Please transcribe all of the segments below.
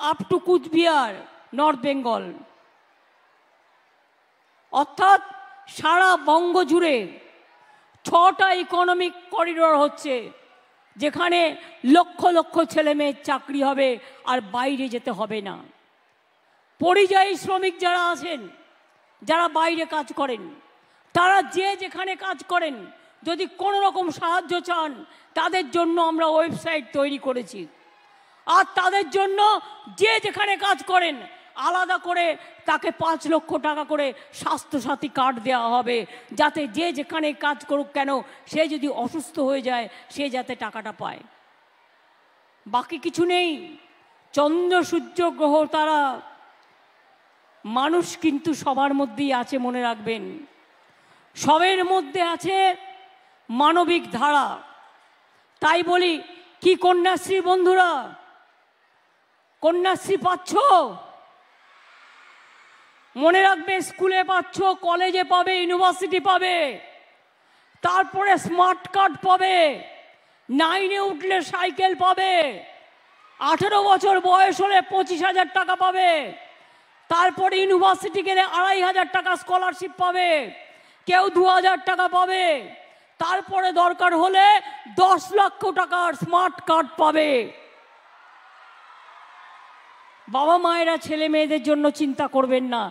Up to Cooch Behar, north Bengal, অর্থাৎ সারা বঙ্গ জুড়ে 6টা ইকোনমিক করিডোর হচ্ছে, যেখানে লক্ষ লক্ষ ছেলে মেয়ের চাকরি হবে আর বাইরে যেতে হবে না। পরিযায়ী শ্রমিক যারা আছেন, যারা বাইরে কাজ করেন, তারা যে যেখানে কাজ করেন, যদি কোনো রকম সাহায্য চান, তাদের জন্য আমরা ওয়েবসাইট তৈরি করেছি। আর তাদের জন্য যে যেখানে কাজ করেন আলাদা করে তাকে 5 লক্ষ টাকা করে স্বাস্থ্যসাথী কার্ড দেওয়া হবে, যাতে যে যেখানে কাজ করুক কেন, সে যদি অসুস্থ হয়ে যায় সে যাতে টাকাটা পায়। বাকি কিছু নেই। চন্দ্র, সূর্য, গ্রহ, তারা, মানুষ কিন্তু সবার মধ্যেই আছে, মনে রাখবেন। সবের মধ্যে আছে মানবিক ধারা। তাই বলি, কি কন্যাশ্রী বন্ধুরা, কন্যাশ্রী পাচ্ছ? মনে রাখবে, স্কুলে পাচ্ছ, কলেজে পাবে, ইউনিভার্সিটি পাবে, তারপরে স্মার্ট কার্ড পাবে, 9-এ উঠলে সাইকেল পাবে, 18 বছর বয়স হলে 25,000 টাকা পাবে, তারপরে ইউনিভার্সিটি গেলে 2,500 টাকা স্কলারশিপ পাবে, কেউ 2,000 টাকা পাবে, তারপরে দরকার হলে 10 লক্ষ টাকার স্মার্ট কার্ড পাবে। বাবা মায়েরা ছেলে মেয়েদের জন্য চিন্তা করবেন না,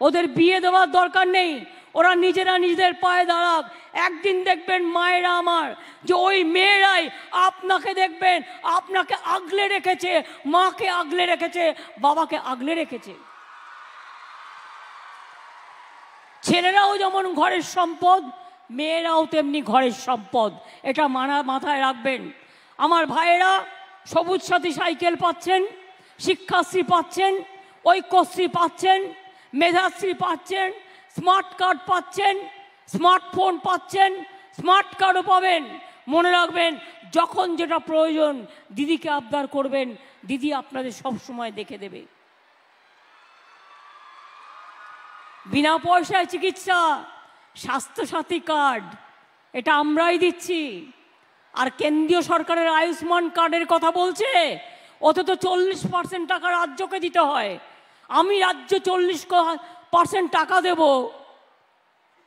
ওদের বিয়ে দেওয়ার দরকার নেই, ওরা নিজেরা নিজেদের পায়ে দাঁড়াক। একদিন দেখবেন মায়েরা আমার, যে ওই মেয়েরাই আপনাকে দেখবেন, আপনাকে আগলে রেখেছে, মাকে আগলে রেখেছে, বাবাকে আগলে রেখেছে। ছেলেরাও যেমন ঘরের সম্পদ, মেয়েরাও তেমনি ঘরের সম্পদ, এটা মাথায় রাখবেন। আমার ভাইয়েরা সবুজ সাথী সাইকেল পাচ্ছেন, শিক্ষাশ্রী পাচ্ছেন, ঐক্যশ্রী পাচ্ছেন, মেধাশ্রী পাচ্ছেন, স্মার্ট কার্ড পাচ্ছেন, স্মার্টফোন পাচ্ছেন, স্মার্ট কার্ডও পাবেন। মনে রাখবেন, যখন যেটা প্রয়োজন দিদিকে আবদার করবেন, দিদি আপনাদের সব সময় দেখে দেবে। বিনা পয়সায় চিকিৎসা, স্বাস্থ্যসাথী কার্ড, এটা আমরাই দিচ্ছি। আর কেন্দ্রীয় সরকারের আয়ুষ্মান কার্ডের কথা বলছে, ওতে তো 40% টাকা রাজ্যকে দিতে হয়। আমি রাজ্য 40% টাকা দেব,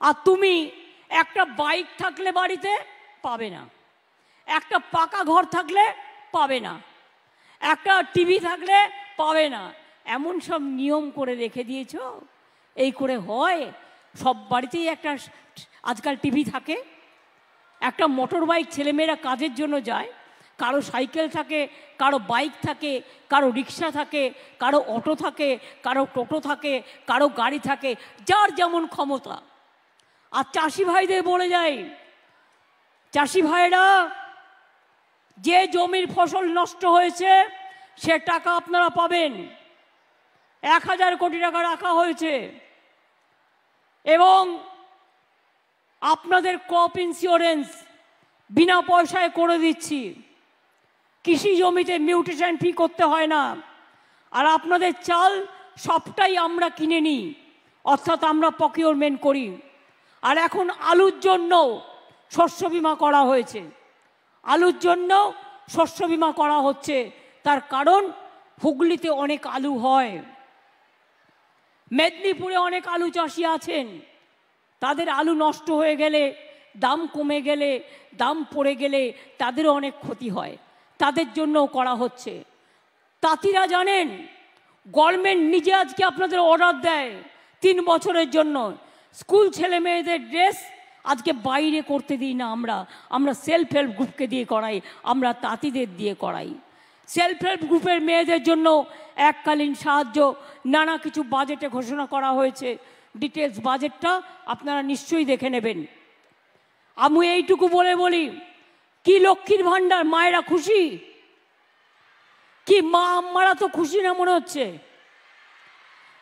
আর তুমি একটা বাইক থাকলে বাড়িতে পাবে না, একটা পাকা ঘর থাকলে পাবে না, একটা টিভি থাকলে পাবে না। এমন সব নিয়ম করে রেখে দিয়েছ। এই করে হয়? সব বাড়িতেই একটা আজকাল টিভি থাকে, একটা মোটর বাইক ছেলেমেয়েরা কাজের জন্য যায়, কারো সাইকেল থাকে, কারো বাইক থাকে, কারো রিক্সা থাকে, কারো অটো থাকে, কারো টোটো থাকে, কারো গাড়ি থাকে, যার যেমন ক্ষমতা। আর চাষি ভাইদের বলে যাই, চাষি ভাইরা, যে জমির ফসল নষ্ট হয়েছে সে টাকা আপনারা পাবেন। 1,000 কোটি টাকা রাখা হয়েছে, এবং আপনাদের ক্রপ ইন্স্যুরেন্স বিনা পয়সায় করে দিচ্ছি। কৃষি জমিতে মিউটেশন ফি করতে হয় না। আর আপনাদের চাল সবটাই আমরা কিনে নিই, অর্থাৎ আমরা প্রকিউরমেন্ট করি। আর এখন আলুর জন্য শস্য বীমা করা হয়েছে, আলুর জন্য শস্য বীমা করা হচ্ছে। তার কারণ হুগলিতে অনেক আলু হয়, মেদিনীপুরে অনেক আলু চাষি আছেন, তাদের আলু নষ্ট হয়ে গেলে, দাম কমে গেলে, দাম পড়ে গেলে তাদেরও অনেক ক্ষতি হয়, তাদের জন্যও করা হচ্ছে। তাঁতিরা জানেন, গভর্নমেন্ট নিজে আজকে আপনাদের অর্ডার দেয় 3 বছরের জন্য, স্কুল ছেলে মেয়েদের ড্রেস আজকে বাইরে করতে দিই না, আমরা সেলফ হেল্প গ্রুপকে দিয়ে করাই, আমরা তাঁতিদের দিয়ে করাই। সেলফ হেল্প গ্রুপের মেয়েদের জন্য এককালীন সাহায্য, নানা কিছু বাজেটে ঘোষণা করা হয়েছে। ডিটেলস বাজেটটা আপনারা নিশ্চয়ই দেখে নেবেন। আমি এইটুকু বলে বলি, কি লক্ষ্মীর ভাণ্ডার, মায়েরা খুশি? কি মা আম্মারা তো খুশি না মনে হচ্ছে?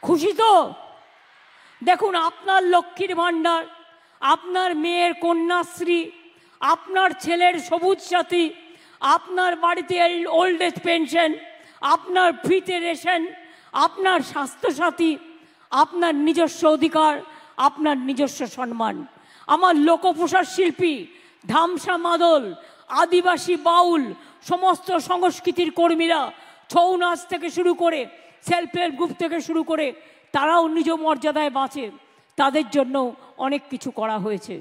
খুশি তো? দেখুন, আপনার লক্ষ্মীর ভাণ্ডার, আপনার মেয়ের কন্যাশ্রী, আপনার ছেলের সবুজ সাথী, আপনার বাড়িতে ওল্ড এজ পেনশন, আপনার ফ্রিতে রেশন, আপনার স্বাস্থ্যসাথী, আপনার নিজস্ব অধিকার, আপনার নিজস্ব সম্মান। আমার লোকপ্রসার শিল্পী, ধামসা মাদল, আদিবাসী বাউল, সমস্ত সংস্কৃতির কর্মীরা ছৌ নাচ থেকে শুরু করে সেলফ হেল্প গ্রুপ থেকে শুরু করে তারাও নিজ মর্যাদায় বাঁচে, তাদের জন্য অনেক কিছু করা হয়েছে।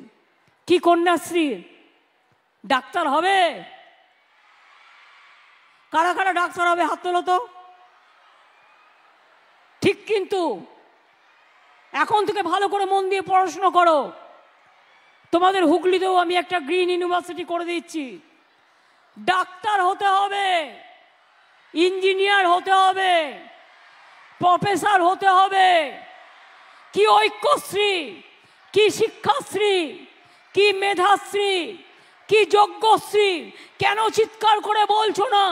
কি কন্যাশ্রী, ডাক্তার হবে? কারা কারা ডাক্তার হবে হাত তোলো তো। ঠিক, কিন্তু এখন থেকে ভালো করে মন দিয়ে পড়াশোনা করো। তোমাদের হুগলিতেও আমি একটা গ্রিন ইউনিভার্সিটি করে দিচ্ছি। ডাক্তার হতে হবে, ইঞ্জিনিয়ার হতে হবে, প্রফেসর হতে হবে। কি ঐক্যশ্রী, কি শিক্ষাশ্রী, কি মেধাশ্রী, কি যোগ্যশ্রী! কেন চিৎকার করে বলছো না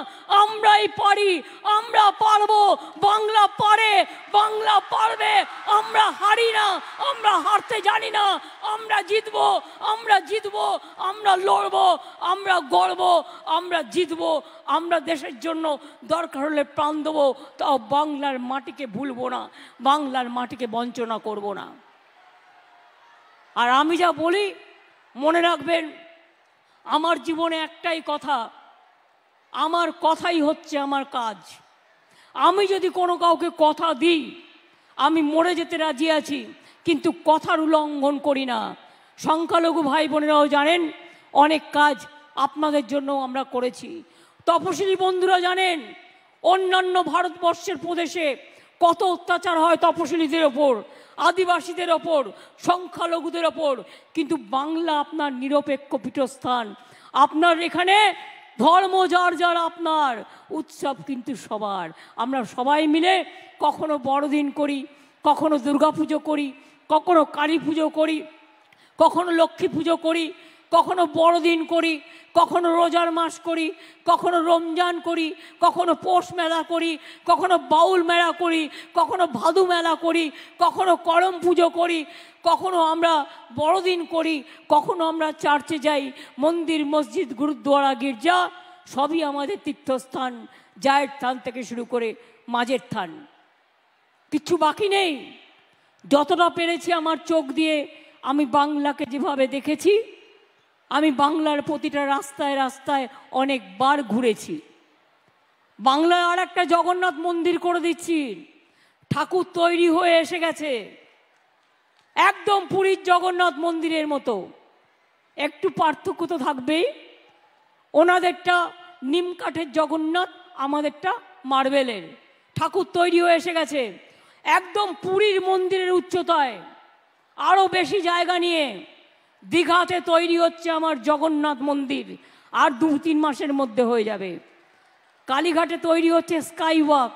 আমরাই পারি, আমরা পারবো? বাংলা পারে, বাংলা পারবে। আমরা হারি না, আমরা হারতে জানি না। আমরা জিতবো, আমরা জিতবো, আমরা লড়বো, আমরা গড়বো, আমরা জিতবো। আমরা দেশের জন্য দরকার হলে প্রাণ দেবো, তাও বাংলার মাটিকে ভুলবো না, বাংলার মাটিকে বঞ্চনা করব না। আর আমি যা বলি মনে রাখবেন, আমার জীবনে একটাই কথা, আমার কথাই হচ্ছে আমার কাজ। আমি যদি কোনো কাউকে কথা দিই, আমি মরে যেতে রাজি আছি, কিন্তু কথার উল্লঙ্ঘন করি না। সংখ্যালঘু ভাই বোনেরাও জানেন অনেক কাজ আপনাদের জন্য আমরা করেছি। তপশিলি বন্ধুরা জানেন অন্যান্য ভারতবর্ষের প্রদেশে কত অত্যাচার হয় তপশিলীদের ওপর, আদিবাসীদের ওপর, সংখ্যালঘুদের ওপর, কিন্তু বাংলা আপনার নিরপেক্ষ পীঠস্থান। আপনার এখানে ধর্ম যার যার, আপনার উৎসব কিন্তু সবার। আমরা সবাই মিলে কখনো বড়দিন করি, কখনো দুর্গাপুজো করি, কখনো কালী পুজো করি, কখনো লক্ষ্মী পুজো করি, কখনো বড়দিন করি, কখনো রোজার মাস করি, কখনো রমজান করি, কখনো পৌষ মেলা করি, কখনো বাউল মেলা করি, কখনো ভাদু মেলা করি, কখনো করম পুজো করি, কখনো আমরা বড়দিন করি, কখনো আমরা চার্চে যাই। মন্দির, মসজিদ, গুরুদ্বারা, গির্জা সবই আমাদের তীর্থস্থান, জায়ের থান থেকে শুরু করে মাঝের থান, কিচ্ছু বাকি নেই। যতটা পেরেছি আমার চোখ দিয়ে আমি বাংলাকে যেভাবে দেখেছি, আমি বাংলার প্রতিটা রাস্তায় রাস্তায় অনেকবার ঘুরেছি। বাংলায় আর একটা জগন্নাথ মন্দির করে দিচ্ছি, ঠাকুর তৈরি হয়ে এসে গেছে, একদম পুরীর জগন্নাথ মন্দিরের মতো। একটু পার্থক্য তো থাকবেই, ওনাদেরটা নিম কাঠের জগন্নাথ, আমাদেরটা মার্বেলের। ঠাকুর তৈরি হয়ে এসে গেছে একদম পুরীর মন্দিরের উচ্চতায়, আরও বেশি জায়গা নিয়ে। দীঘাতে তৈরি হচ্ছে আমার জগন্নাথ মন্দির, আর 2-3 মাসের মধ্যে হয়ে যাবে। কালীঘাটে তৈরি হচ্ছে স্কাই ওয়াক।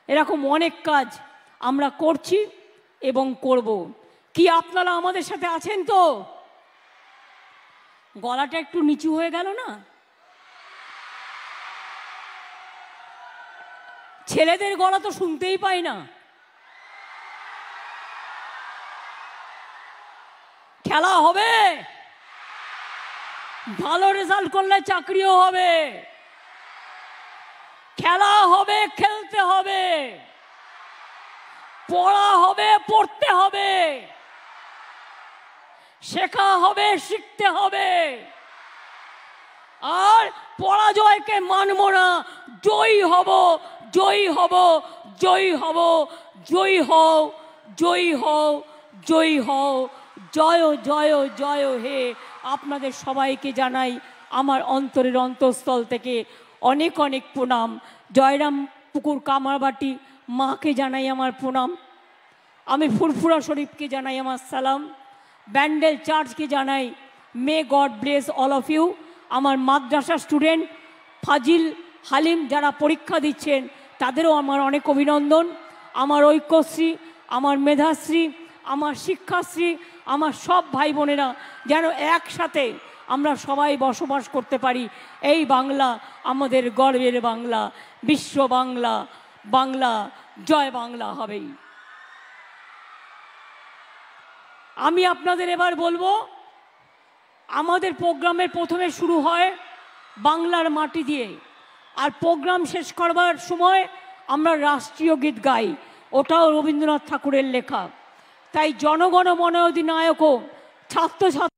এরকম অনেক কাজ আমরা করছি এবং করব। কি আপনারা আমাদের সাথে আছেন তো? গলাটা একটু নিচু হয়ে গেল না? ছেলেদের গলা তো শুনতেই পাই না। খেলা হবে, ভালো রেজাল্ট করলে চাকরিও হবে। খেলা হবে, খেলতে হবে, পড়া হবে, পড়তে হবে, শেখা হবে, শিখতে হবে। আর পরাজয়কে মানব না, জয়ী হব, জয়ী হব, জয়ী হব। জয়ী হও, জয়ী হও, জয়ী হও। জয় জয় জয় হে। আপনাদের সবাইকে জানাই আমার অন্তরের অন্তঃস্থল থেকে অনেক অনেক প্রণাম। জয়রাম পুকুর কামারবাটি মাকে জানাই আমার প্রণাম। আমি ফুরফুরা শরীফকে জানাই আমার সালাম। ব্যান্ডেল চার্চকে জানাই may God bless all of you. আমার মাদ্রাসা স্টুডেন্ট ফাজিল, হালিম যারা পরীক্ষা দিচ্ছেন তাদেরও আমার অনেক অভিনন্দন। আমার ঐক্যশ্রী, আমার মেধাশ্রী, আমার শিক্ষাশ্রী, আমার সব ভাই বোনেরা যেন একসাথে আমরা সবাই বসবাস করতে পারি। এই বাংলা আমাদের গর্বের বাংলা, বিশ্ব বাংলা। বাংলা জয় বাংলা হবেই। আমি আপনাদের এবার বলবো, আমাদের প্রোগ্রামের প্রথমে শুরু হয় বাংলার মাটি দিয়ে, আর প্রোগ্রাম শেষ করবার সময় আমরা রাষ্ট্রীয় গীত গাই, ওটাও রবীন্দ্রনাথ ঠাকুরের লেখা। তাই জনগণ মন অধিনায়ক ছাত্রছাত্রী